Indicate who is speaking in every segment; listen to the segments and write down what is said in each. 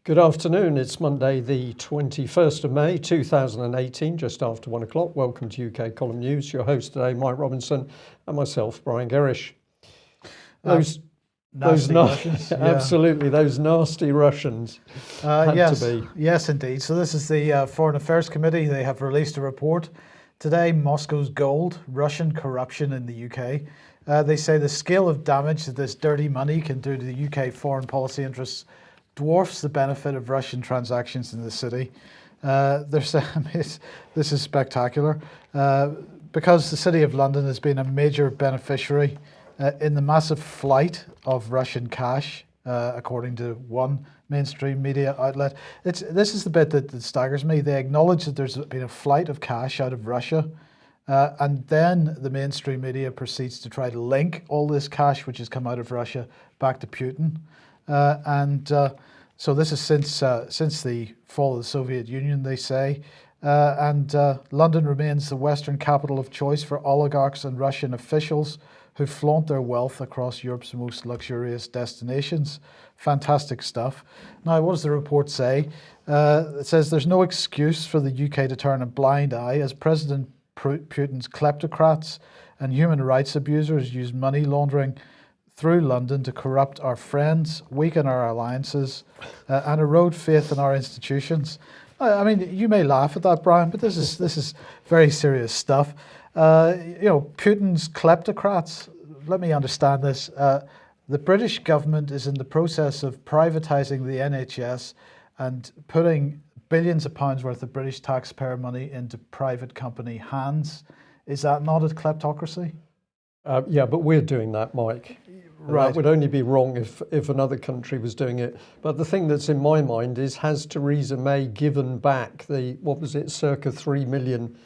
Speaker 1: Good afternoon. It's Monday, the 21st of May, 2018, just after 1 o'clock. Welcome to UK Column News. Your host today, Mike Robinson, and myself, Brian Gerrish. Those
Speaker 2: Russians, yeah.
Speaker 1: Absolutely, those nasty Russians
Speaker 2: yes,
Speaker 1: to be.
Speaker 2: Yes, indeed. So this is the Foreign Affairs Committee. They have released a report today, Moscow's Gold, Russian Corruption in the UK. They say the scale of damage that this dirty money can do to the UK foreign policy interests dwarfs the benefit of Russian transactions in the city. They're saying this is spectacular because the City of London has been a major beneficiary in the massive flight of Russian cash, according to one mainstream media outlet. This is the bit that staggers me. They acknowledge that there's been a flight of cash out of Russia, and then the mainstream media proceeds to try to link all this cash which has come out of Russia back to Putin. So this is since the fall of the Soviet Union, they say. London remains the Western capital of choice for oligarchs and Russian officials who flaunt their wealth across Europe's most luxurious destinations. Fantastic stuff. Now, what does the report say? It says there's no excuse for the UK to turn a blind eye as President Putin's kleptocrats and human rights abusers use money laundering through London to corrupt our friends, weaken our alliances, and erode faith in our institutions. I mean, you may laugh at that, Brian, but this is very serious stuff. Putin's kleptocrats, let me understand this. The British government is in the process of privatising the NHS and putting billions of pounds worth of British taxpayer money into private company hands. Is that not a kleptocracy?
Speaker 1: Yeah, but we're doing that, Mike.
Speaker 2: Right.
Speaker 1: That would only be wrong if another country was doing it. But the thing that's in my mind is, has Theresa May given back circa £3 million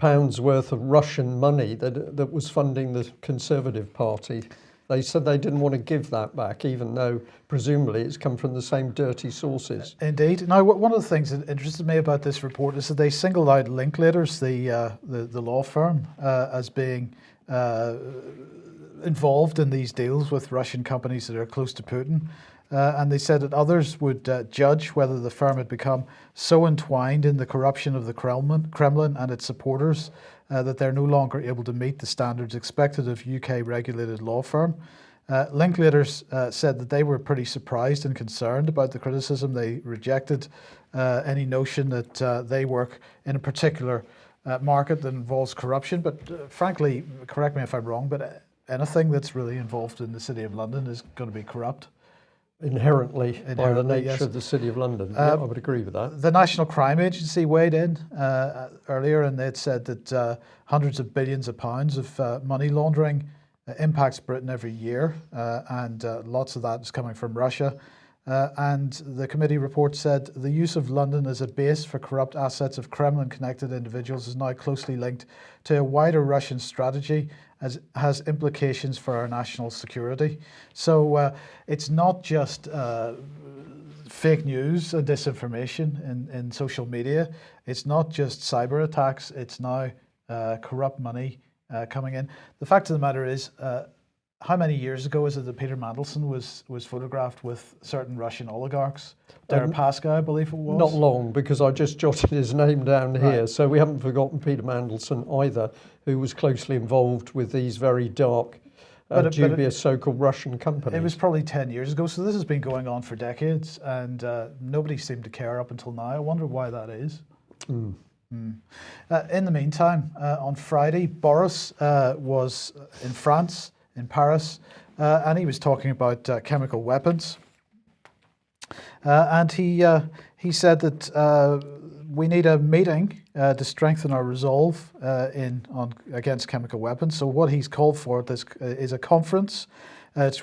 Speaker 1: worth of Russian money that was funding the Conservative Party? They said they didn't want to give that back, even though presumably it's come from the same dirty sources.
Speaker 2: Indeed. Now, one of the things that interested me about this report is that they singled out Linklaters, the law firm, as being involved in these deals with Russian companies that are close to Putin. And they said that others would judge whether the firm had become so entwined in the corruption of the Kremlin and its supporters that they're no longer able to meet the standards expected of UK regulated law firm. Linklaters said that they were pretty surprised and concerned about the criticism. They rejected any notion that they work in a particular market that involves corruption. But frankly, correct me if I'm wrong, but anything that's really involved in the City of London is going to be corrupt.
Speaker 1: Inherently, by the nature
Speaker 2: yes.
Speaker 1: of the City of London. Yeah, I would agree with that.
Speaker 2: The National Crime Agency weighed in earlier, and they'd said that hundreds of billions of pounds of money laundering impacts Britain every year, and lots of that is coming from Russia. And the committee report said the use of London as a base for corrupt assets of Kremlin-connected individuals is now closely linked to a wider Russian strategy as has implications for our national security. So it's not just fake news and disinformation in social media. It's not just cyber attacks. It's now corrupt money coming in. The fact of the matter is, how many years ago is it that Peter Mandelson was photographed with certain Russian oligarchs? Deripaska, I believe it was.
Speaker 1: Not long, because I just jotted his name down here.
Speaker 2: Right.
Speaker 1: So we haven't forgotten Peter Mandelson either, who was closely involved with these very dark, dubious so-called Russian companies.
Speaker 2: It was probably 10 years ago, so this has been going on for decades, and nobody seemed to care up until now. I wonder why that is. In the meantime, on Friday, Boris was in France, in Paris, and he was talking about chemical weapons. And he said that we need a meeting to strengthen our resolve against chemical weapons. So what he's called for is a conference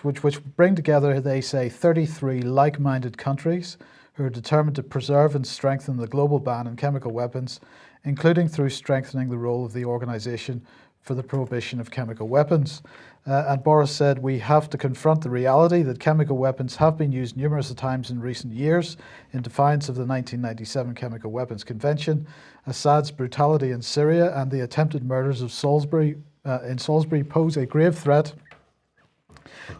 Speaker 2: which bring together, they say, 33 like-minded countries who are determined to preserve and strengthen the global ban on chemical weapons, including through strengthening the role of the Organisation for the Prohibition of Chemical Weapons. And Boris said, we have to confront the reality that chemical weapons have been used numerous times in recent years in defiance of the 1997 Chemical Weapons Convention, Assad's brutality in Syria and the attempted murders of in Salisbury pose a grave threat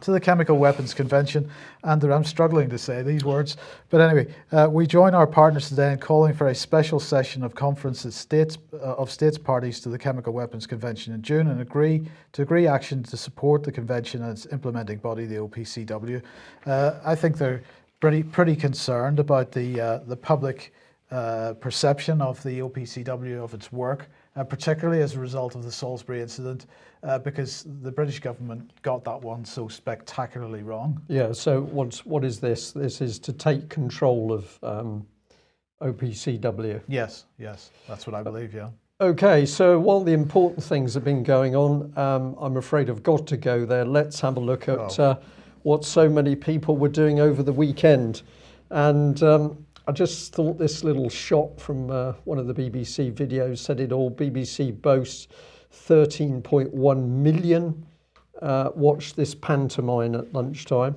Speaker 2: to the Chemical Weapons Convention, and I'm struggling to say these words. But anyway, we join our partners today in calling for a special session of conference of states parties to the Chemical Weapons Convention in June, and agree action to support the convention and its implementing body, the OPCW. I think they're pretty concerned about the public perception of the OPCW, of its work, particularly as a result of the Salisbury incident, because the British government got that one so spectacularly wrong.
Speaker 1: Yeah, so what is this? This is to take control of OPCW.
Speaker 2: Yes, that's what I believe, yeah.
Speaker 1: Okay, so while the important things have been going on, I'm afraid I've got to go there. Let's have a look at what so many people were doing over the weekend. And I just thought this little shot from one of the BBC videos said it all. BBC boasts 13.1 million watched this pantomime at lunchtime.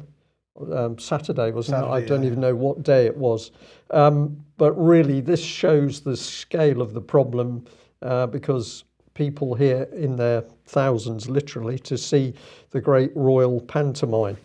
Speaker 1: Saturday, wasn't it? I don't even know what day it was. But really, this shows the scale of the problem, because people here in their thousands, literally, to see the great royal pantomime.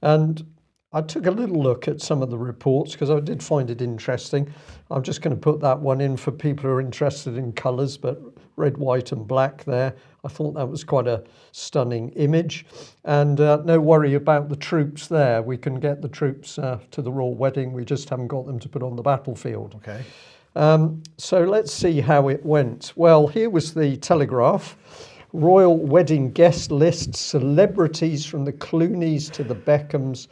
Speaker 1: And I took a little look at some of the reports because I did find it interesting. I'm just going to put that one in for people who are interested in colours, but red, white and black there. I thought that was quite a stunning image. And no worry about the troops there. We can get the troops to the royal wedding. We just haven't got them to put on the battlefield.
Speaker 2: Okay.
Speaker 1: So let's see how it went. Well, here was the Telegraph. Royal wedding guest list, celebrities from the Clooneys to the Beckhams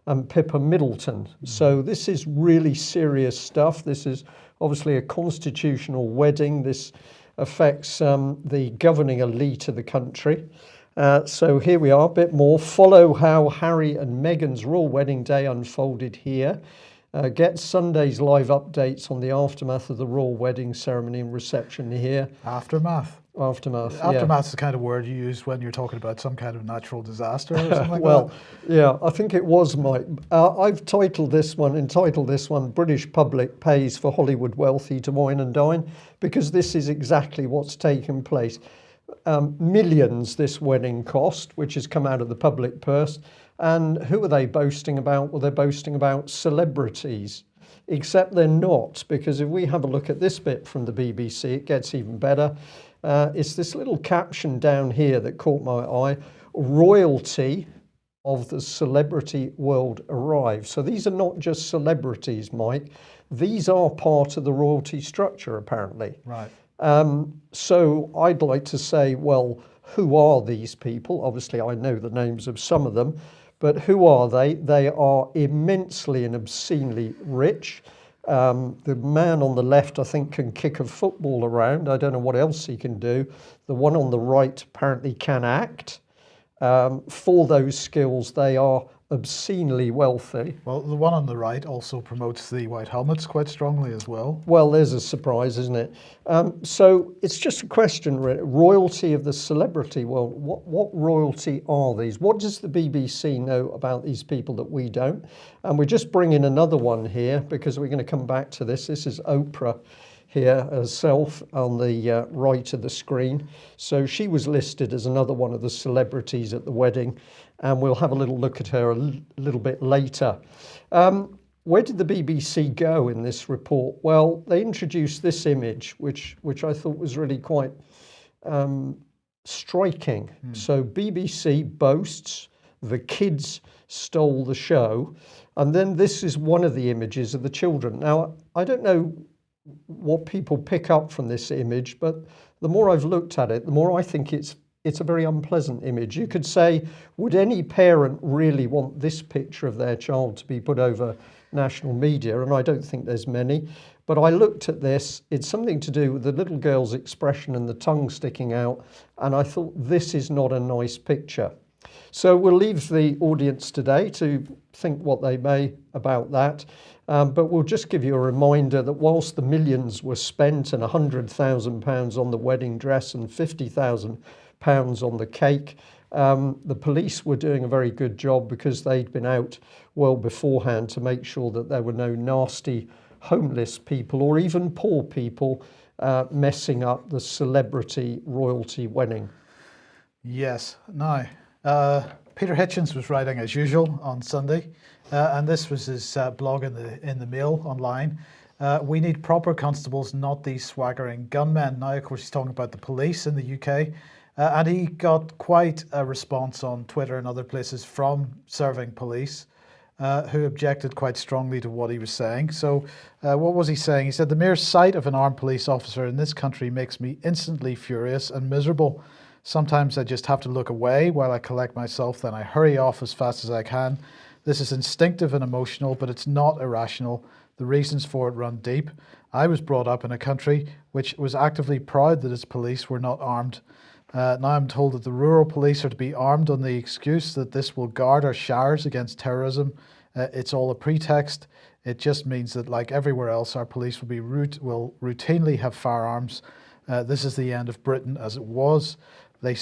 Speaker 1: and Pippa Middleton. So this is really serious stuff. This is obviously a constitutional wedding. This affects the governing elite of the country. So here we are, a bit more. Follow how Harry and Meghan's royal wedding day unfolded here. Get Sunday's live updates on the aftermath of the royal wedding ceremony and reception here.
Speaker 2: Aftermath.
Speaker 1: Aftermath's
Speaker 2: the kind of word you use when you're talking about some kind of natural disaster or something like
Speaker 1: well,
Speaker 2: that.
Speaker 1: yeah, I think it was, Mike. I've entitled this one, British Public Pays for Hollywood Wealthy to Wine and Dine, because this is exactly what's taken place. Millions this wedding cost, which has come out of the public purse. And who are they boasting about? Well, they're boasting about celebrities. Except they're not, because if we have a look at this bit from the BBC, it gets even better. It's this little caption down here that caught my eye. Royalty of the celebrity world arrives. So these are not just celebrities, Mike. These are part of the royalty structure, apparently.
Speaker 2: Right.
Speaker 1: So I'd like to say, well, who are these people? Obviously, I know the names of some of them, but who are they? They are immensely and obscenely rich. The man on the left, I think, can kick a football around. I don't know what else he can do. The one on the right apparently can act. For those skills, they are obscenely wealthy.
Speaker 2: Well, the one on the right also promotes the white helmets quite strongly as well.
Speaker 1: Well, there's a surprise, isn't it? So it's just a question, royalty of the celebrity world. What royalty are these? What does the BBC know about these people that we don't? And we're just bringing another one here because we're going to come back to this. This is Oprah here herself on the right of the screen. So she was listed as another one of the celebrities at the wedding, and we'll have a little look at her a little bit later. Where did the BBC go in this report? Well, they introduced this image, which I thought was really quite striking. So BBC boasts the kids stole the show, and then this is one of the images of the children. Now, I don't know what people pick up from this image, but the more I've looked at it, the more I think it's a very unpleasant image. You could say, would any parent really want this picture of their child to be put over national media? And I don't think there's many. But I looked at this, it's something to do with the little girl's expression and the tongue sticking out, and I thought this is not a nice picture. So we'll leave the audience today to think what they may about that. But we'll just give you a reminder that whilst the millions were spent and £100,000 on the wedding dress and £50,000 on the cake, the police were doing a very good job because they'd been out well beforehand to make sure that there were no nasty homeless people or even poor people messing up the celebrity royalty wedding.
Speaker 2: Yes. Now, Peter Hitchens was writing as usual on Sunday, and this was his blog in the Mail online. We need proper constables, not these swaggering gunmen. Now, of course, he's talking about the police in the UK, and he got quite a response on Twitter and other places from serving police, who objected quite strongly to what he was saying. So what was he saying? He said, the mere sight of an armed police officer in this country makes me instantly furious and miserable. Sometimes I just have to look away while I collect myself, then I hurry off as fast as I can. This is instinctive and emotional, but it's not irrational. The reasons for it run deep. I was brought up in a country which was actively proud that its police were not armed. Now I'm told that the rural police are to be armed on the excuse that this will guard our showers against terrorism. It's all a pretext. It just means that, like everywhere else, our police will routinely have firearms. This is the end of Britain as it was. He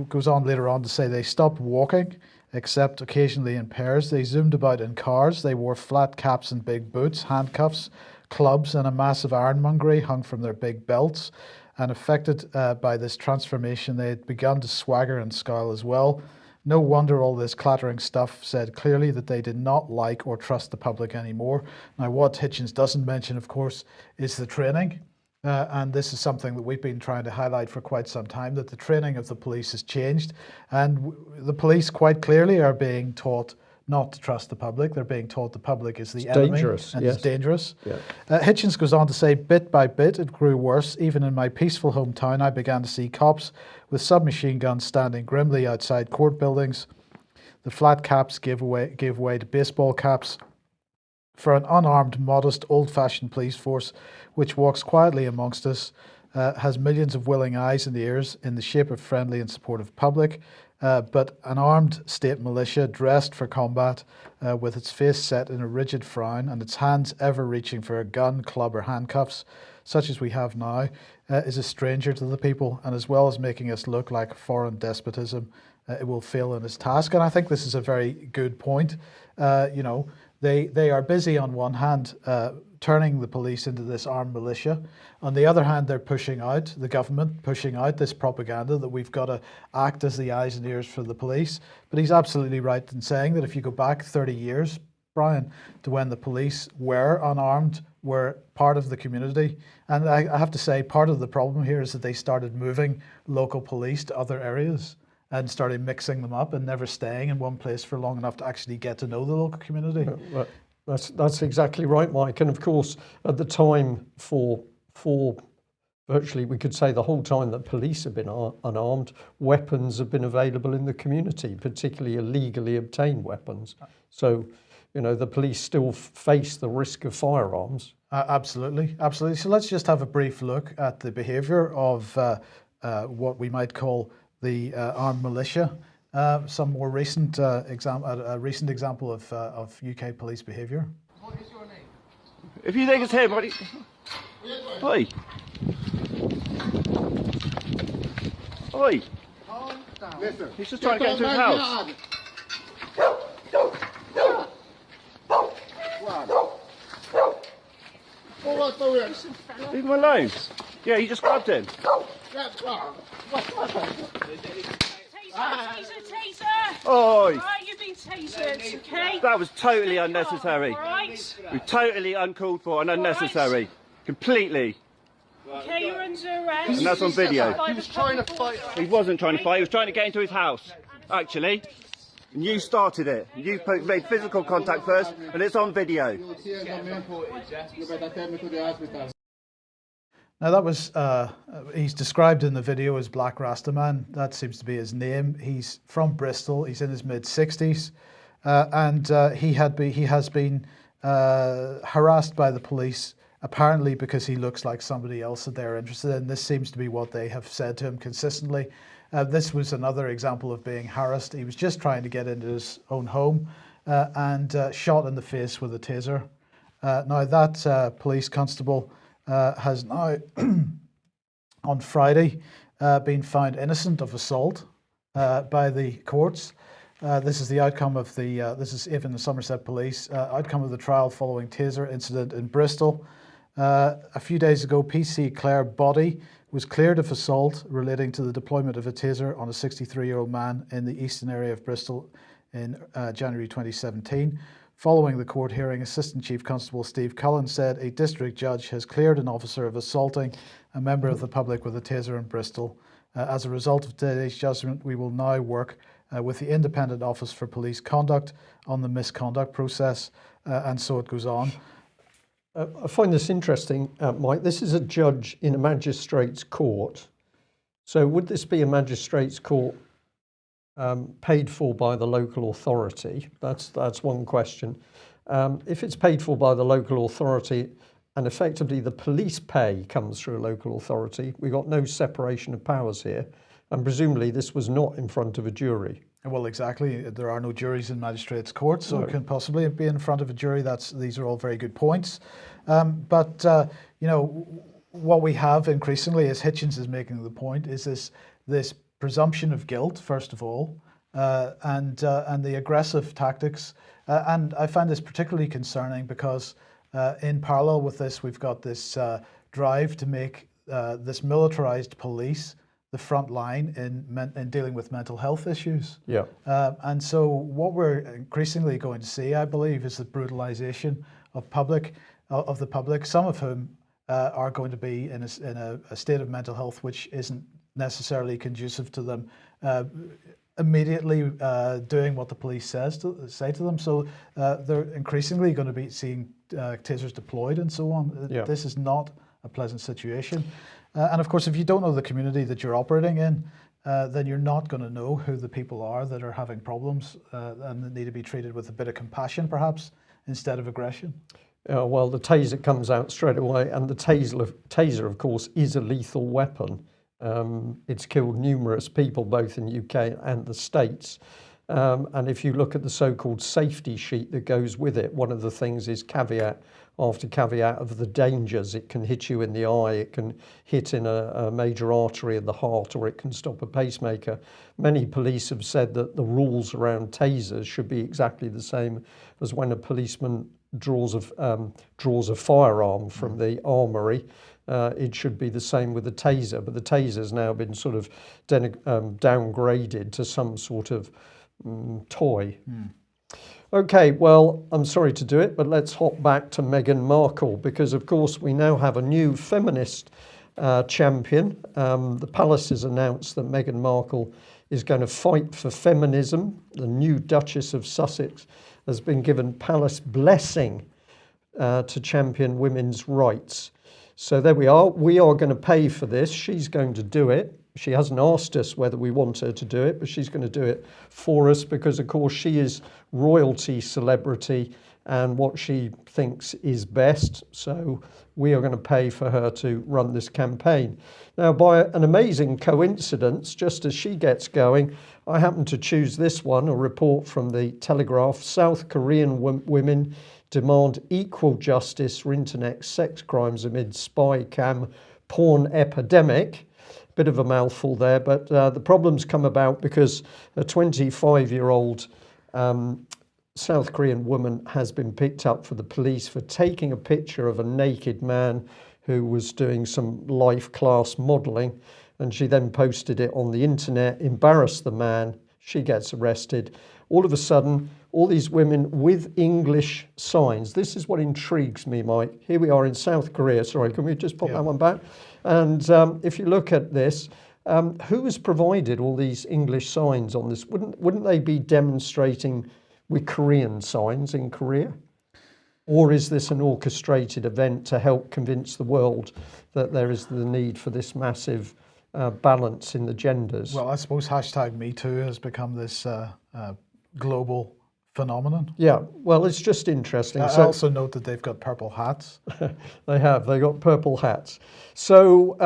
Speaker 2: goes on later on to say they stopped walking, except occasionally in pairs. They zoomed about in cars. They wore flat caps and big boots, handcuffs, clubs, and a massive ironmongery hung from their big belts. And affected by this transformation, they had begun to swagger and scowl as well. No wonder all this clattering stuff said clearly that they did not like or trust the public anymore. Now, what Hitchens doesn't mention, of course, is the training. And this is something that we've been trying to highlight for quite some time, that the training of the police has changed. And the police quite clearly are being taught not to trust the public. They're being taught the public is the enemy and is dangerous. Yeah. Hitchens goes on to say, bit by bit, it grew worse. Even in my peaceful hometown, I began to see cops with submachine guns standing grimly outside court buildings. The flat caps gave way to baseball caps. For an unarmed, modest, old-fashioned police force which walks quietly amongst us, has millions of willing eyes and ears in the shape of friendly and supportive public, but an armed state militia dressed for combat, with its face set in a rigid frown and its hands ever reaching for a gun, club or handcuffs, such as we have now, is a stranger to the people, and as well as making us look like a foreign despotism, it will fail in its task. And I think this is a very good point. They are busy on one hand turning the police into this armed militia. On the other hand, they're pushing out, the government pushing out this propaganda that we've got to act as the eyes and ears for the police. But he's absolutely right in saying that if you go back 30 years, Brian, to when the police were unarmed, were part of the community. And I have to say, part of the problem here is that they started moving local police to other areas and started mixing them up and never staying in one place for long enough to actually get to know the local community.
Speaker 1: That's exactly right, Mike. And of course, at the time, for virtually, we could say the whole time that police have been unarmed, weapons have been available in the community, particularly illegally obtained weapons. So, the police still face the risk of firearms.
Speaker 2: Absolutely. So let's just have a brief look at the behaviour of what we might call the armed militia. Some more recent example of UK police behaviour.
Speaker 3: What is your name?
Speaker 4: If you think it's him, what do you... Oi! Oi!
Speaker 3: Calm down.
Speaker 4: Listen, he's just trying to get into his house. Leave him alone. Yeah, you just grabbed him.
Speaker 5: He's a taser!
Speaker 4: Oi!
Speaker 5: Right, you've been tasered, okay?
Speaker 4: That was totally unnecessary.
Speaker 5: Right?
Speaker 4: Totally uncalled for and unnecessary. Completely.
Speaker 5: Okay, you're under arrest.
Speaker 4: And that's on video.
Speaker 3: He was trying to fight.
Speaker 4: He wasn't trying to fight, he was trying to get into his house, actually. And you started it. You made physical contact first, and it's on video.
Speaker 2: Now that was, he's described in the video as Black Rastaman. That seems to be his name. He's from Bristol. He's in his mid-60s. And he has been harassed by the police, apparently because he looks like somebody else that they're interested in. This seems to be what they have said to him consistently. This was another example of being harassed. He was just trying to get into his own home and shot in the face with a taser. Now that police constable has now, on Friday, been found innocent of assault by the courts. This is the outcome of this is even the Somerset Police, outcome of the trial following taser incident in Bristol. A few days ago, PC Clare Body was cleared of assault relating to the deployment of a taser on a 63-year-old man in the eastern area of Bristol in January 2017. Following the court hearing, Assistant Chief Constable Steve Cullen said a district judge has cleared an officer of assaulting a member of the public with a taser in Bristol. As a result of today's judgment, we will now work with the Independent Office for Police Conduct on the misconduct process, and so it goes on.
Speaker 1: I find this interesting, Mike. This is a judge in a magistrate's court. So would this be a magistrate's court paid for by the local authority? That's one question. If it's paid for by the local authority and effectively the police pay comes through a local authority, we've got no separation of powers here. And presumably this was not in front of a jury.
Speaker 2: Well, exactly. There are no juries in magistrates' courts, so it can possibly be in front of a jury. These are all very good points. But you know, what we have increasingly, as Hitchens is making the point, is this presumption of guilt, first of all, and the aggressive tactics. And I find this particularly concerning because in parallel with this, we've got this drive to make this militarized police the front line in dealing with mental health issues.
Speaker 1: Yeah.
Speaker 2: And so what we're increasingly going to see, I believe, is the brutalization of the public, some of whom are going to be in a state of mental health which isn't necessarily conducive to them immediately doing what the police say to them. So they're increasingly going to be seeing tasers deployed and so on.
Speaker 1: Yeah.
Speaker 2: This is not a pleasant situation. And of course, if you don't know the community that you're operating in, then you're not going to know who the people are that are having problems and that need to be treated with a bit of compassion, perhaps, instead of aggression.
Speaker 1: Well, the taser comes out straight away, and the taser, of course, is a lethal weapon. It's killed numerous people, both in the UK and the States. And if you look at the so-called safety sheet that goes with it, one of the things is caveat after caveat of the dangers. It can hit you in the eye, it can hit in a major artery of the heart, or it can stop a pacemaker. Many police have said that the rules around tasers should be exactly the same as when a policeman draws a firearm from the armory. It should be the same with the taser, but the taser's now been sort of downgraded to some sort of toy. Okay, well, I'm sorry to do it, but let's hop back to Meghan Markle, because of course we now have a new feminist champion. The palace has announced that Meghan Markle is going to fight for feminism. The new Duchess of Sussex has been given palace blessing to champion women's rights. So there we are. We are going to pay for this. She's going to do it. She hasn't asked us whether we want her to do it, but she's going to do it for us because, of course, she is royalty celebrity and what she thinks is best. So we are going to pay for her to run this campaign. Now, by an amazing coincidence, just as she gets going, I happen to choose this one, a report from the Telegraph. South Korean women demand equal justice for internet sex crimes amid spy cam porn epidemic. Bit of a mouthful there, but the problems come about because a 25-year-old South Korean woman has been picked up for the police for taking a picture of a naked man who was doing some life class modelling, and she then posted it on the internet, embarrassed the man. She gets arrested. All of a sudden, all these women with English signs. This is what intrigues me, Mike. Here we are in South Korea. Sorry, can we just pop that one back? And if you look at this, who has provided all these English signs on this? Wouldn't they be demonstrating with Korean signs in Korea? Or is this an orchestrated event to help convince the world that there is the need for this massive balance in the genders?
Speaker 2: Well, I suppose #MeToo has become this global phenomenon.
Speaker 1: Yeah, well, it's just interesting.
Speaker 2: I also note that they've got purple hats.
Speaker 1: They got purple hats. So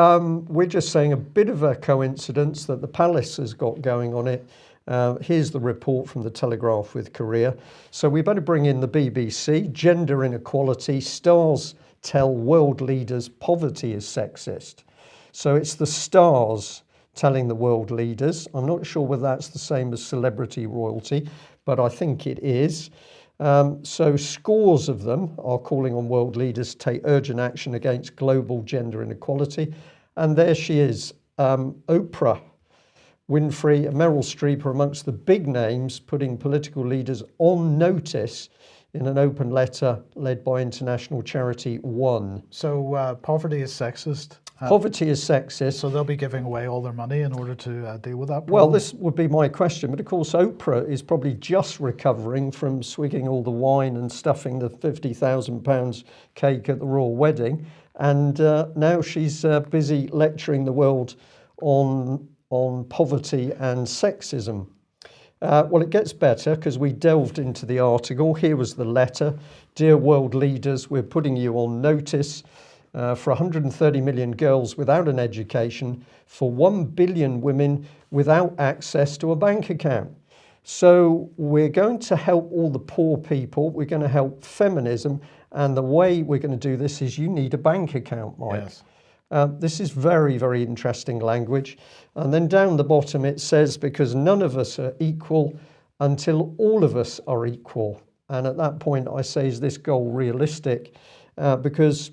Speaker 1: we're just saying a bit of a coincidence that the palace has got going on it. Here's the report from the Telegraph with Korea. So we better bring in the BBC. Gender inequality. Stars tell world leaders poverty is sexist. So it's the stars telling the world leaders. I'm not sure whether that's the same as celebrity royalty, but I think it is. So scores of them are calling on world leaders to take urgent action against global gender inequality. And there she is. Oprah Winfrey and Meryl Streep are amongst the big names putting political leaders on notice in an open letter led by international charity One.
Speaker 2: So poverty is sexist.
Speaker 1: Poverty is sexist.
Speaker 2: So they'll be giving away all their money in order to deal with that problem?
Speaker 1: Well, this would be my question. But of course, Oprah is probably just recovering from swigging all the wine and stuffing the £50,000 cake at the royal wedding. And now she's busy lecturing the world on poverty and sexism. Well, it gets better because we delved into the article. Here was the letter. Dear world leaders, we're putting you on notice for 130 million girls without an education, for 1 billion women without access to a bank account. So we're going to help all the poor people. We're going to help feminism. And the way we're going to do this is you need a bank account, Mike.
Speaker 2: Yes.
Speaker 1: This is very, very interesting language. And then down the bottom it says, because none of us are equal until all of us are equal. And at that point I say, is this goal realistic? Because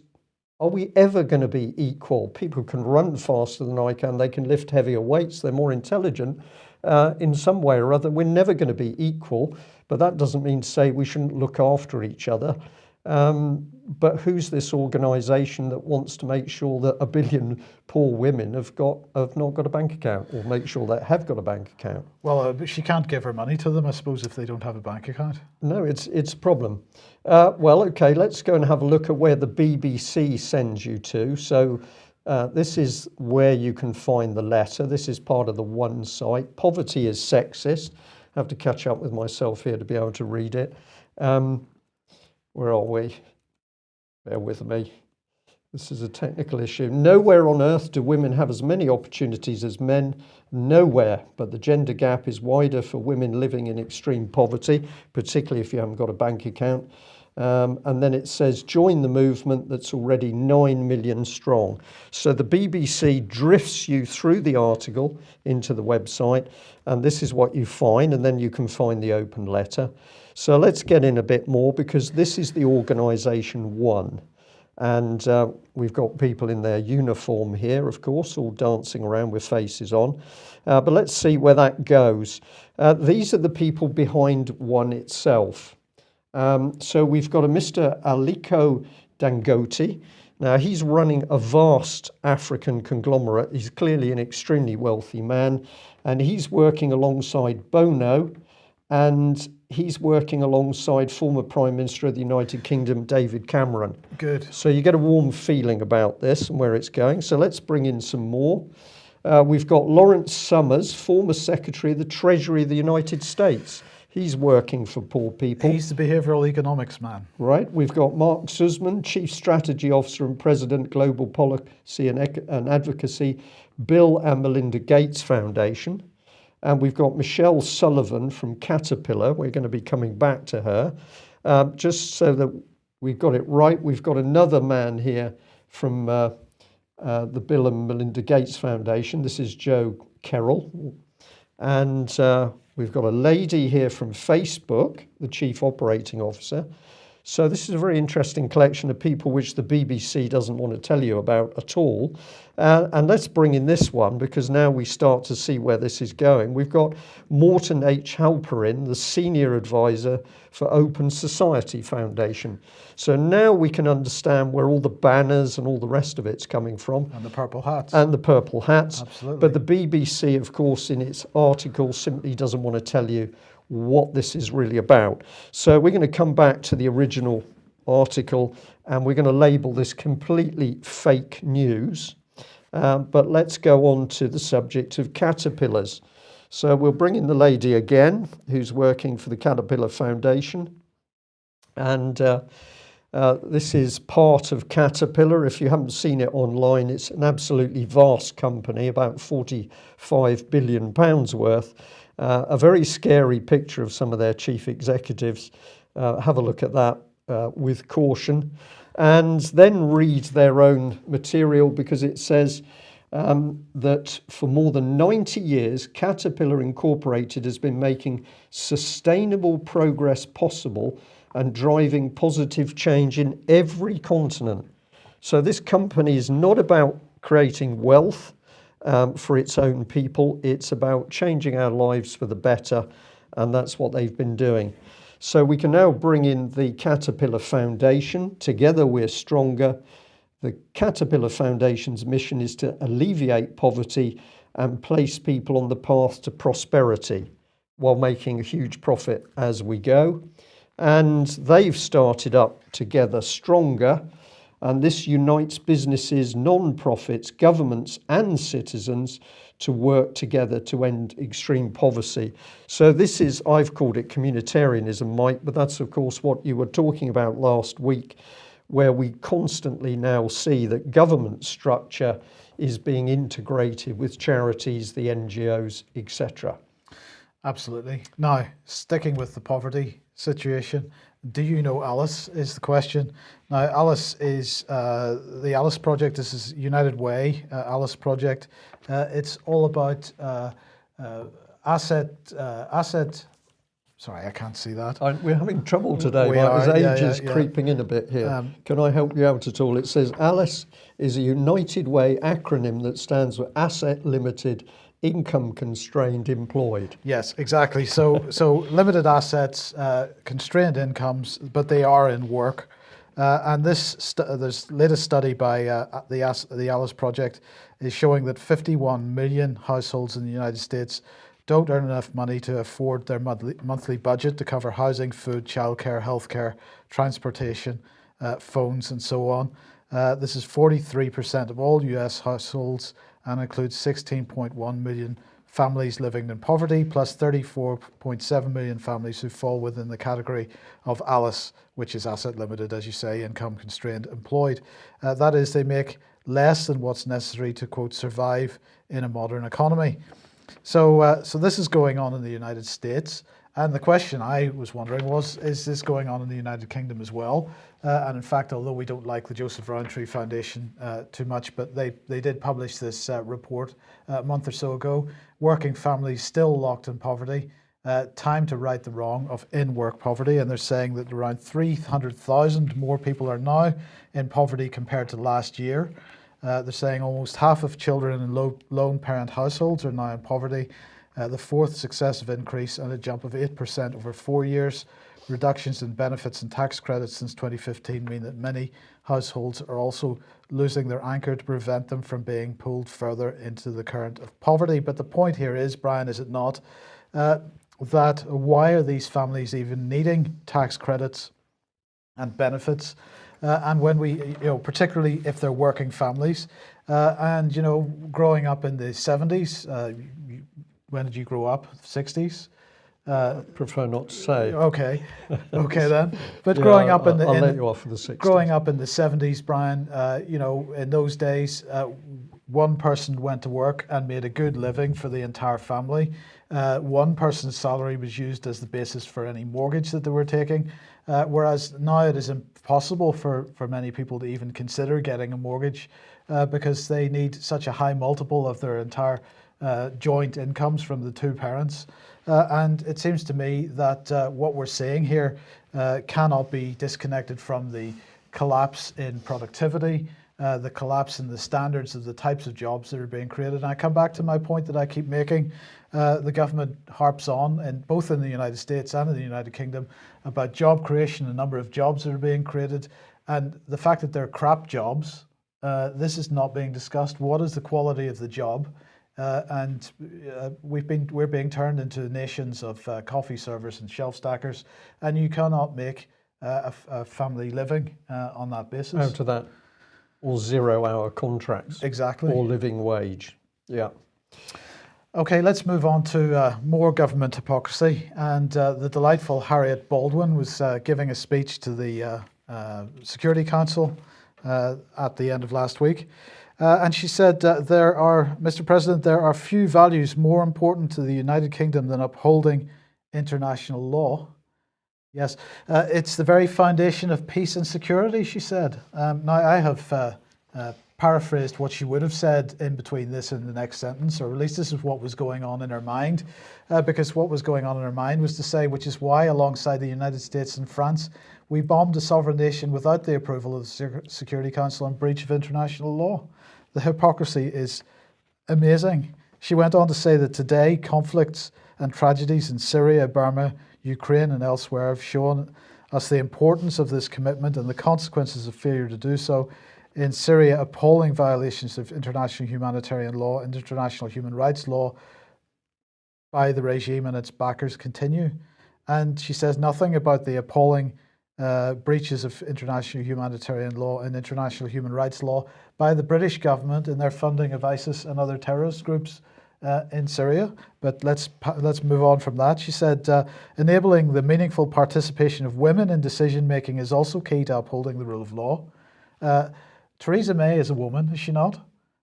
Speaker 1: are we ever going to be equal? People can run faster than I can. They can lift heavier weights. They're more intelligent. In some way or other, we're never going to be equal. But that doesn't mean to say we shouldn't look after each other. But who's this organisation that wants to make sure that 1 billion poor women have not got a bank account, or make sure they have got a bank account?
Speaker 2: Well, she can't give her money to them, I suppose, if they don't have a bank account.
Speaker 1: No, it's a problem. Well, okay, let's go and have a look at where the BBC sends you to. So this is where you can find the letter. This is part of the One site. Poverty is sexist. I have to catch up with myself here to be able to read it. Where are we? Bear with me. This is a technical issue. Nowhere on earth do women have as many opportunities as men. Nowhere. But the gender gap is wider for women living in extreme poverty, particularly if you haven't got a bank account. And then it says, join the movement that's already 9 million strong. So the BBC drifts you through the article into the website, and this is what you find, and then you can find the open letter. So let's get in a bit more, because this is the organisation One. And we've got people in their uniform here, of course, all dancing around with faces on. But let's see where that goes. These are the people behind One itself. So we've got a Mr. Aliko Dangote. Now, he's running a vast African conglomerate. He's clearly an extremely wealthy man, and he's working alongside Bono, and he's working alongside former Prime Minister of the United Kingdom, David Cameron.
Speaker 2: Good.
Speaker 1: So you get a warm feeling about this and where it's going. So let's bring in some more. We've got Lawrence Summers, former Secretary of the Treasury of the United States. He's working for poor people.
Speaker 2: He's the behavioural economics man.
Speaker 1: Right. We've got Mark Sussman, Chief Strategy Officer and President, Global Policy and Advocacy, Bill and Melinda Gates Foundation. And we've got Michelle Sullivan from Caterpillar. We're going to be coming back to her. Just so that we've got it right, we've got another man here from the Bill and Melinda Gates Foundation. This is Joe Carroll. And we've got a lady here from Facebook, the Chief Operating Officer. So this is a very interesting collection of people which the BBC doesn't want to tell you about at all. And let's bring in this one, because now we start to see where this is going. We've got Morton H. Halperin, the Senior Advisor for Open Society Foundation. So now we can understand where all the banners and all the rest of it's coming from.
Speaker 2: And the purple hats.
Speaker 1: And the purple hats.
Speaker 2: Absolutely.
Speaker 1: But the BBC, of course, in its article simply doesn't want to tell you what this is really about. So we're going to come back to the original article, and we're going to label this completely fake news. But let's go on to the subject of caterpillars. So we'll bring in the lady again, who's working for the Caterpillar Foundation. And this is part of Caterpillar. If you haven't seen it online, it's an absolutely vast company, about £45 billion worth. A very scary picture of some of their chief executives. Have a look at that with caution. And then read their own material, because it says that for more than 90 years, Caterpillar Incorporated has been making sustainable progress possible and driving positive change in every continent. So this company is not about creating wealth for its own people. It's about changing our lives for the better, and that's what they've been doing. So we can now bring in the Caterpillar Foundation. Together we're stronger. The Caterpillar Foundation's mission is to alleviate poverty and place people on the path to prosperity while making a huge profit as we go. And they've started up Together Stronger, and this unites businesses, non-profits, governments and citizens to work together to end extreme poverty. So this is, I've called it communitarianism, Mike, but that's of course what you were talking about last week, where we constantly now see that government structure is being integrated with charities, the NGOs, etc.
Speaker 2: Absolutely. Now, sticking with the poverty situation, do you know Alice is the question. Now, Alice is the Alice Project. This is United Way, Alice Project. It's all about sorry, I can't see that.
Speaker 1: We're having trouble today.
Speaker 2: We
Speaker 1: Mike.
Speaker 2: are,
Speaker 1: There's
Speaker 2: yeah,
Speaker 1: ages
Speaker 2: yeah.
Speaker 1: creeping in a bit here. Can I help you out at all? It says Alice is a United Way acronym that stands for Asset Limited, Income Constrained Employed.
Speaker 2: Yes, exactly. So limited assets, constrained incomes, but they are in work. And this latest study by the Alice Project is showing that 51 million households in the United States don't earn enough money to afford their monthly budget to cover housing, food, childcare, healthcare, transportation, phones, and so on. This is 43% of all US households and includes 16.1 million families living in poverty, plus 34.7 million families who fall within the category of ALICE, which is asset limited, as you say, income constrained employed. That is, they make less than what's necessary to, quote, survive in a modern economy. So this is going on in the United States. And the question I was wondering was, is this going on in the United Kingdom as well? And in fact, although we don't like the Joseph Rowntree Foundation too much, but they did publish this report a month or so ago, working families still locked in poverty, time to right the wrong of in-work poverty. And they're saying that around 300,000 more people are now in poverty compared to last year. They're saying almost half of children in lone parent households are now in poverty. The fourth successive increase and a jump of 8% over 4 years. Reductions in benefits and tax credits since 2015 mean that many households are also losing their anchor to prevent them from being pulled further into the current of poverty. But the point here is, Brian, is it not, that why are these families even needing tax credits and benefits? And when we, particularly if they're working families, and, growing up in the 70s, when did you grow up? 60s?
Speaker 1: I prefer not to say.
Speaker 2: Okay then. But growing up in the
Speaker 1: I'll let you off for the 60s.
Speaker 2: Growing up in the 70s, Brian, in those days, one person went to work and made a good living for the entire family. One person's salary was used as the basis for any mortgage that they were taking, whereas now it is impossible for many people to even consider getting a mortgage because they need such a high multiple of their entire joint incomes from the two parents. And it seems to me that what we're seeing here cannot be disconnected from the collapse in productivity, the collapse in the standards of the types of jobs that are being created. And I come back to my point that I keep making. The government harps on, and both in the United States and in the United Kingdom, about job creation, the number of jobs that are being created, and the fact that they're crap jobs. This is not being discussed. What is the quality of the job? And we're being turned into nations of coffee servers and shelf stackers, and you cannot make a family living on that basis.
Speaker 1: Out of that, or 0-hour contracts.
Speaker 2: Exactly.
Speaker 1: Or living wage. Yeah.
Speaker 2: Okay, let's move on to more government hypocrisy. And the delightful Harriet Baldwin was giving a speech to the Security Council at the end of last week. And she said, Mr. President, there are few values more important to the United Kingdom than upholding international law. Yes, it's the very foundation of peace and security, she said. Now, I have paraphrased what she would have said in between this and the next sentence, or at least this is what was going on in her mind, because what was going on in her mind was to say, which is why alongside the United States and France, we bombed a sovereign nation without the approval of the Security Council in breach of international law. The hypocrisy is amazing. She went on to say that today conflicts and tragedies in Syria, Burma, Ukraine and elsewhere have shown us the importance of this commitment and the consequences of failure to do so. In Syria, appalling violations of international humanitarian law and international human rights law by the regime and its backers continue. And she says nothing about the appalling breaches of international humanitarian law and international human rights law by the British government in their funding of ISIS and other terrorist groups in Syria. But let's move on from that. She said, enabling the meaningful participation of women in decision making is also key to upholding the rule of law. Theresa May is a woman, is she not?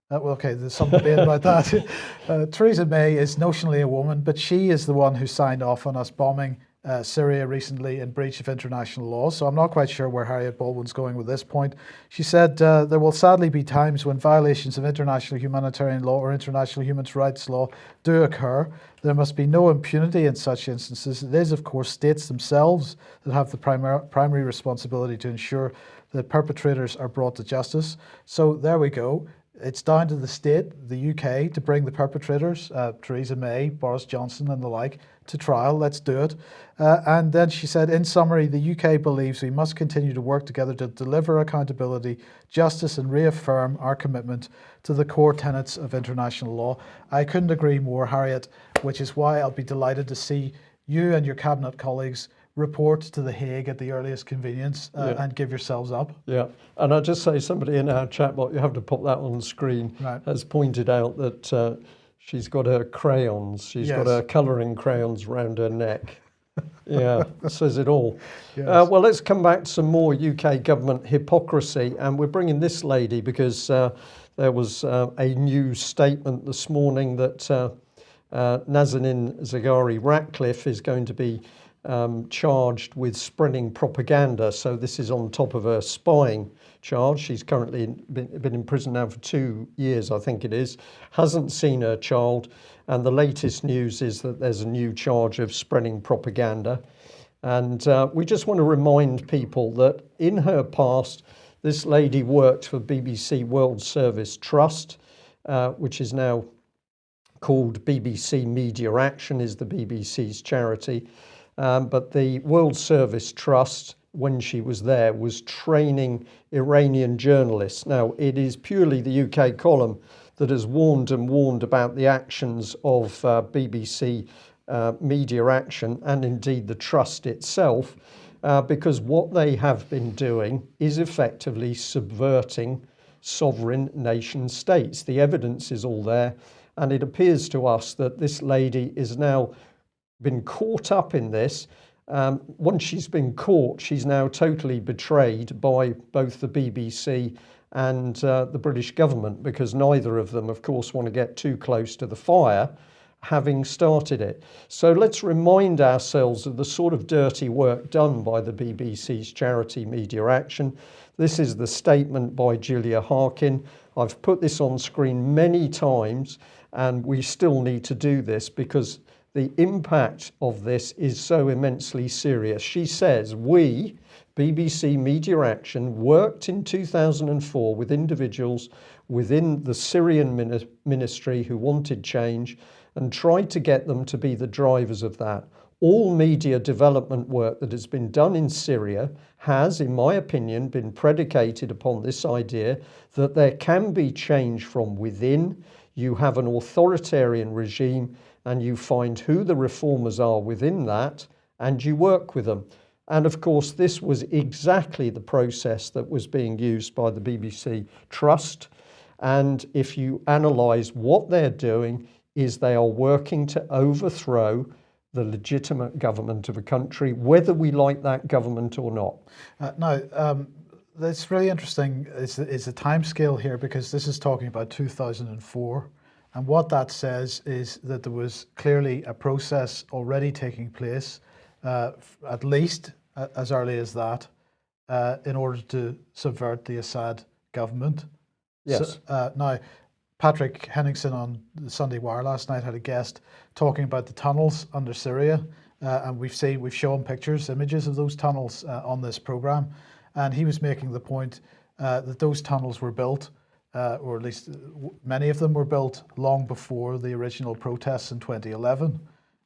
Speaker 2: Well, okay, there's some debate about that. Theresa May is notionally a woman, but she is the one who signed off on us bombing Syria recently in breach of international law. So I'm not quite sure where Harriet Baldwin's going with this point. She said there will sadly be times when violations of international humanitarian law or international human rights law do occur. There must be no impunity in such instances. It is, of course, states themselves that have the primary responsibility to ensure that perpetrators are brought to justice. So there we go. It's down to the state, the UK, to bring the perpetrators, Theresa May, Boris Johnson and the like, to trial. Let's do it. And then she said, in summary, the UK believes we must continue to work together to deliver accountability, justice and reaffirm our commitment to the core tenets of international law. I couldn't agree more, Harriet, which is why I'll be delighted to see you and your cabinet colleagues report to The Hague at the earliest convenience and give yourselves up.
Speaker 1: Yeah, and I'll just say somebody in our chat box, you have to pop that on the screen,
Speaker 2: right, has
Speaker 1: pointed out that she's got her crayons, she's got her colouring crayons round her neck. Yeah, says it all.
Speaker 2: Yes.
Speaker 1: Well, let's come back to some more UK government hypocrisy, and we're bringing this lady because there was a new statement this morning that Nazanin Zaghari Ratcliffe is going to be charged with spreading propaganda. So this is on top of her spying charge. She's currently been in prison now for 2 years, I think it is, hasn't seen her child. And the latest news is that there's a new charge of spreading propaganda. And we just want to remind people that in her past, this lady worked for BBC World Service Trust, which is now called BBC Media Action, is the BBC's charity. But the World Service Trust, when she was there, was training Iranian journalists. Now, it is purely the UK column that has warned and warned about the actions of BBC Media Action and indeed the trust itself, because what they have been doing is effectively subverting sovereign nation states. The evidence is all there, and it appears to us that this lady is now been caught up in this. Once she's been caught, she's now totally betrayed by both the BBC and the British government, because neither of them, of course, want to get too close to the fire, having started it. So let's remind ourselves of the sort of dirty work done by the BBC's charity Media Action. This is the statement by Julia Harkin. I've put this on screen many times, and we still need to do this because the impact of this is so immensely serious. She says, we, BBC Media Action, worked in 2004 with individuals within the Syrian ministry who wanted change and tried to get them to be the drivers of that. All media development work that has been done in Syria has, in my opinion, been predicated upon this idea that there can be change from within. You have an authoritarian regime and you find who the reformers are within that and you work with them. And of course, this was exactly the process that was being used by the BBC Trust. And if you analyse what they're doing, is they are working to overthrow the legitimate government of a country, whether we like that government or not.
Speaker 2: That's really interesting is the time scale here, because this is talking about 2004. And what that says is that there was clearly a process already taking place, at least as early as that, in order to subvert the Assad government.
Speaker 1: Yes.
Speaker 2: So, now, Patrick Henningsen on the Sunday Wire last night had a guest talking about the tunnels under Syria, and we've shown pictures, images of those tunnels on this program, and he was making the point that those tunnels were built, or at least many of them were built long before the original protests in 2011.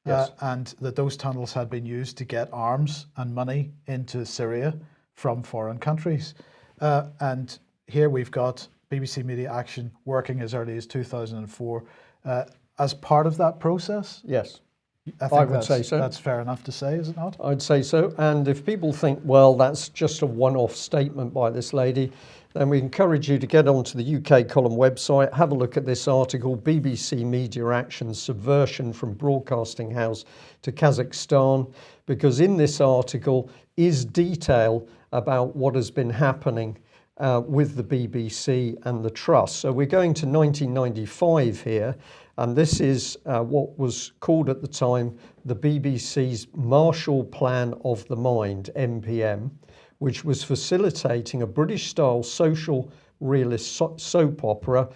Speaker 1: Yes.
Speaker 2: And that those tunnels had been used to get arms and money into Syria from foreign countries. And here we've got BBC Media Action working as early as 2004 as part of that process.
Speaker 1: Yes.
Speaker 2: I
Speaker 1: would say so.
Speaker 2: That's fair enough to say, is it not?
Speaker 1: I'd say so. And if people think, well, that's just a one-off statement by this lady, then we encourage you to get onto the UK column website, have a look at this article, BBC Media Action Subversion from Broadcasting House to Kazakhstan, because in this article is detail about what has been happening with the BBC and the Trust. So we're going to 1995 here, and this is what was called at the time the BBC's Marshall Plan of the Mind, MPM, which was facilitating a British-style social realist soap opera,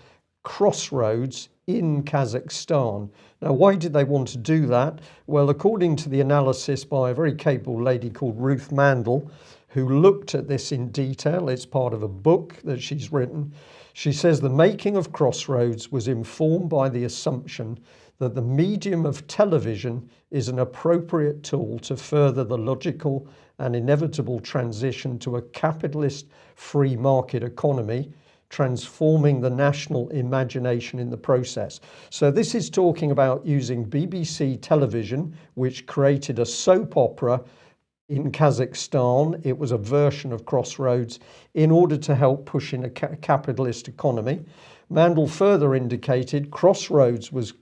Speaker 1: Crossroads, in Kazakhstan. Now, why did they want to do that? Well, according to the analysis by a very capable lady called Ruth Mandel, who looked at this in detail, it's part of a book that she's written, she says the making of Crossroads was informed by the assumption that the medium of television is an appropriate tool to further the logical and inevitable transition to a capitalist free market economy, transforming the national imagination in the process. So this is talking about using BBC television, which created a soap opera in Kazakhstan. It was a version of Crossroads in order to help push in a capitalist economy. Mandel further indicated Crossroads was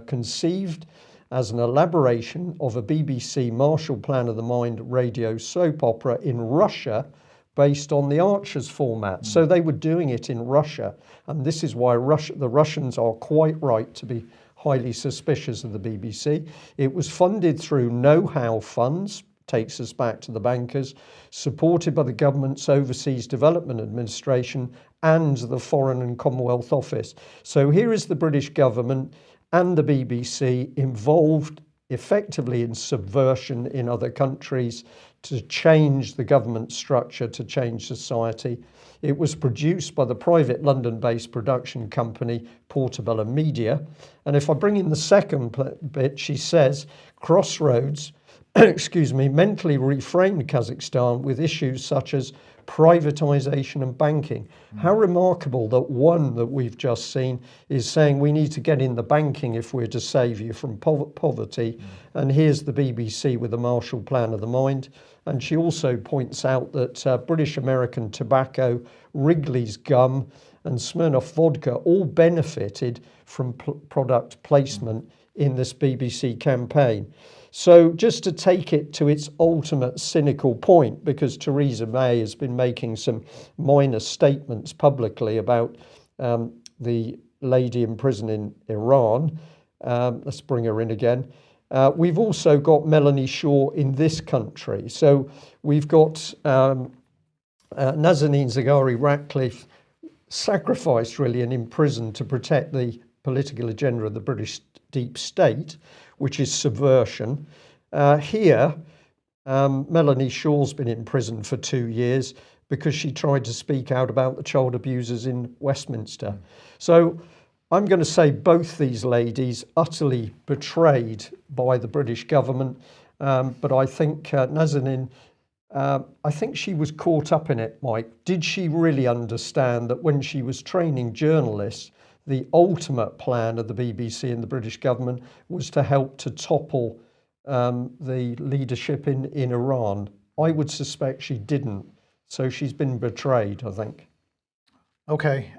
Speaker 1: conceived as an elaboration of a BBC Marshall Plan of the Mind radio soap opera in Russia based on the Archers format. So they were doing it in Russia, and this is why the Russians are quite right to be highly suspicious of the BBC. It was funded through know-how funds, takes us back to the bankers, supported by the government's Overseas Development Administration and the Foreign and Commonwealth Office. So here is the British government and the BBC involved effectively in subversion in other countries to change the government structure, to change society. It was produced by the private London-based production company Portobello Media. And if I bring in the second bit, she says, Crossroads, mentally reframed Kazakhstan with issues such as privatization and banking. How remarkable that one that we've just seen is saying we need to get in the banking if we're to save you from poverty. And here's the BBC with the Marshall Plan of the Mind. And she also points out that British American tobacco, Wrigley's gum and Smirnoff vodka all benefited from product placement in this BBC campaign. So just to take it to its ultimate cynical point, because Theresa May has been making some minor statements publicly about the lady in prison in Iran. Let's bring her in again. We've also got Melanie Shaw in this country. So we've got Nazanin Zaghari-Ratcliffe sacrificed really and imprisoned to protect the political agenda of the British deep state, which is subversion. Here, Melanie Shaw's been in prison for 2 years because she tried to speak out about the child abusers in Westminster. So I'm going to say both these ladies utterly betrayed by the British government, but I think Nazanin, I think she was caught up in it, Mike. Did she really understand that when she was training journalists, the ultimate plan of the BBC and the British government was to help to topple the leadership in Iran? I would suspect she didn't. So she's been betrayed, I think.
Speaker 2: Okay,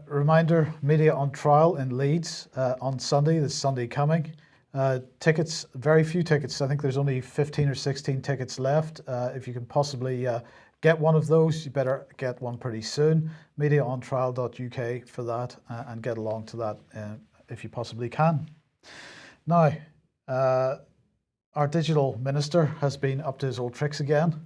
Speaker 2: reminder, media on trial in Leeds on Sunday, this Sunday coming. Tickets, very few tickets. I think there's only 15 or 16 tickets left. If you can possibly get one of those, you better get one pretty soon. Mediaontrial.uk for that, and get along to that if you possibly can. Now, our digital minister has been up to his old tricks again.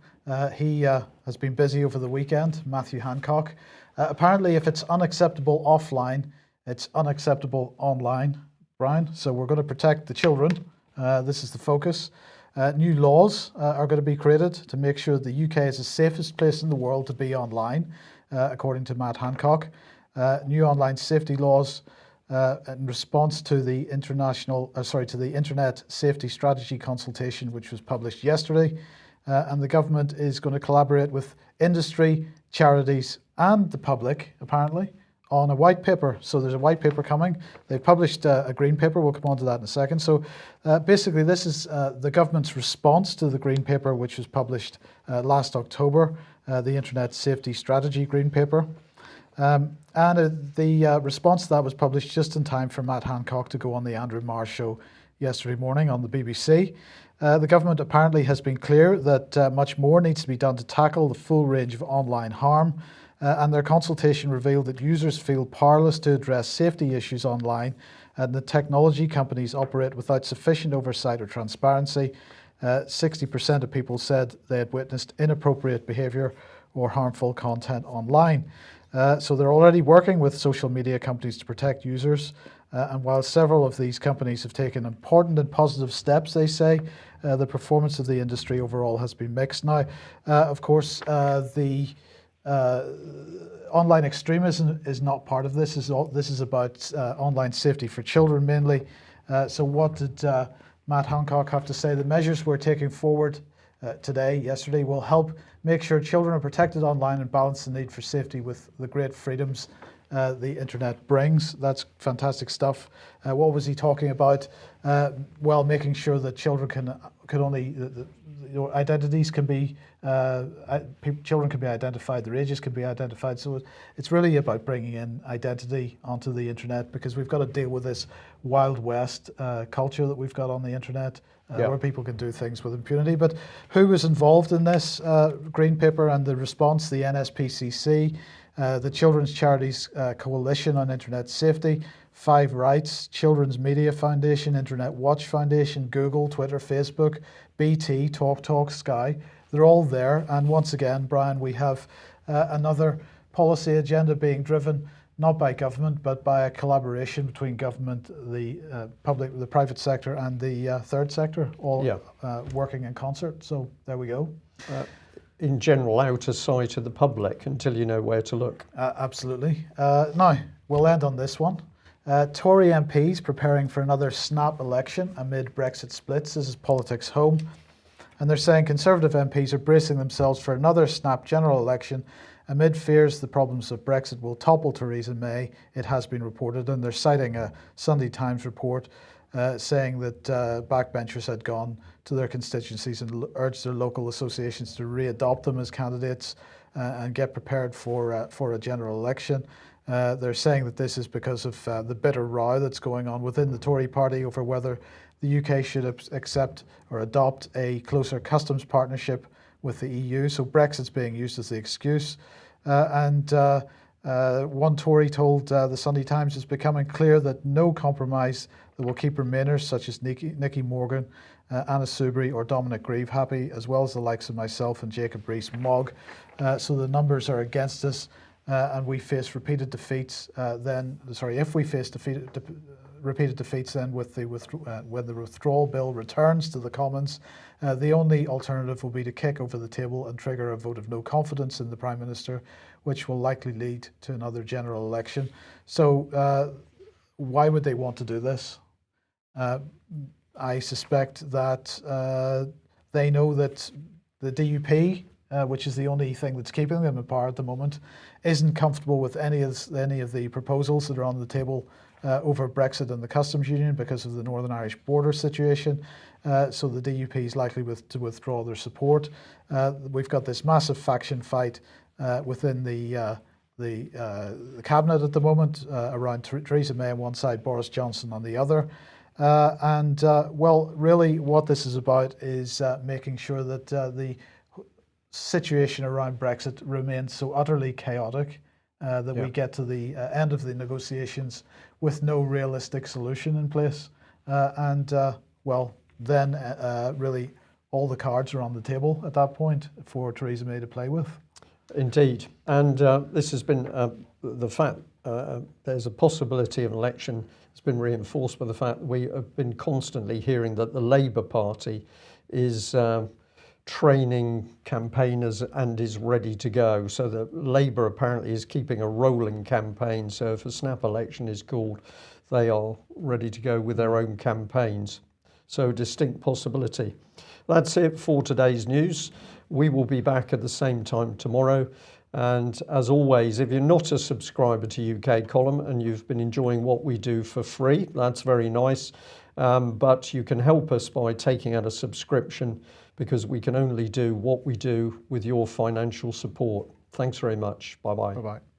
Speaker 2: He has been busy over the weekend, Matthew Hancock. Apparently, if it's unacceptable offline, it's unacceptable online, Brian. So we're going to protect the children. This is the focus. New laws are going to be created to make sure the UK is the safest place in the world to be online, according to Matt Hancock. New online safety laws in response to the Internet Safety Strategy consultation, which was published yesterday. And the government is going to collaborate with industry, charities, and the public, apparently, on a white paper. So there's a white paper coming. They've published a green paper. We'll come on to that in a second. So basically, this is the government's response to the green paper, which was published last October, the Internet Safety Strategy green paper. The response to that was published just in time for Matt Hancock to go on the Andrew Marr show yesterday morning on the BBC. The government apparently has been clear that much more needs to be done to tackle the full range of online harm. And their consultation revealed that users feel powerless to address safety issues online, and that technology companies operate without sufficient oversight or transparency. 60% of people said they had witnessed inappropriate behaviour or harmful content online. So they're already working with social media companies to protect users. And while several of these companies have taken important and positive steps, they say, the performance of the industry overall has been mixed. Now, of course, the online extremism is not part of this. This is about online safety for children mainly. So what did Matt Hancock have to say? The measures we're taking forward yesterday, will help make sure children are protected online and balance the need for safety with the great freedoms the internet brings. That's fantastic stuff. What was he talking about? Well, making sure that children can only identities can be children can be identified, their ages can be identified. So it's really about bringing in identity onto the internet, because we've got to deal with this Wild West culture that we've got on the internet, where people can do things with impunity. But who was involved in this green paper and the response? The NSPCC, the Children's Charities Coalition on Internet Safety, Five Rights, Children's Media Foundation, Internet Watch Foundation, Google, Twitter, Facebook, BT, TalkTalk, Sky. They're all there. And once again, Brian, we have another policy agenda being driven not by government, but by a collaboration between government, the private sector, and the third sector, all working in concert. So there we go.
Speaker 1: In general, out of sight of the public until you know where to look.
Speaker 2: Absolutely. Now, we'll end on this one. Tory MPs preparing for another snap election amid Brexit splits. This is Politics Home. And they're saying Conservative MPs are bracing themselves for another snap general election amid fears the problems of Brexit will topple Theresa May, it has been reported. And they're citing a Sunday Times report saying that backbenchers had gone to their constituencies and urged their local associations to re-adopt them as candidates and get prepared for a general election. They're saying that this is because of the bitter row that's going on within the Tory party over whether the UK should accept or adopt a closer customs partnership with the EU. So Brexit's being used as the excuse. One Tory told the Sunday Times it's becoming clear that no compromise that will keep Remainers such as Nicky Morgan, Anna Soubry or Dominic Grieve happy, as well as the likes of myself and Jacob Rees-Mogg. So the numbers are against us. And we face repeated defeats. If we face repeated defeats, then when the withdrawal bill returns to the Commons, the only alternative will be to kick over the table and trigger a vote of no confidence in the Prime Minister, which will likely lead to another general election. So why would they want to do this? I suspect that they know that the DUP, which is the only thing that's keeping them in power at the moment, isn't comfortable with any of the proposals that are on the table over Brexit and the customs union because of the Northern Irish border situation. So the DUP is likely to withdraw their support. We've got this massive faction fight within the cabinet at the moment around Theresa May on one side, Boris Johnson on the other. Really what this is about is making sure that the situation around Brexit remains so utterly chaotic that we get to the end of the negotiations with no realistic solution in place. Then really all the cards are on the table at that point for Theresa May to play with.
Speaker 1: Indeed. And this has been the fact there's a possibility of an election has been reinforced by the fact that we have been constantly hearing that the Labour Party is training campaigners and is ready to go. So the Labour apparently is keeping a rolling campaign. So if a snap election is called, they are ready to go with their own campaigns. So a distinct possibility. That's it for today's news. We will be back at the same time tomorrow. And as always, if you're not a subscriber to UK Column and you've been enjoying what we do for free, that's very nice. But you can help us by taking out a subscription, because we can only do what we do with your financial support. Thanks very much. Bye-bye.
Speaker 2: Bye-bye.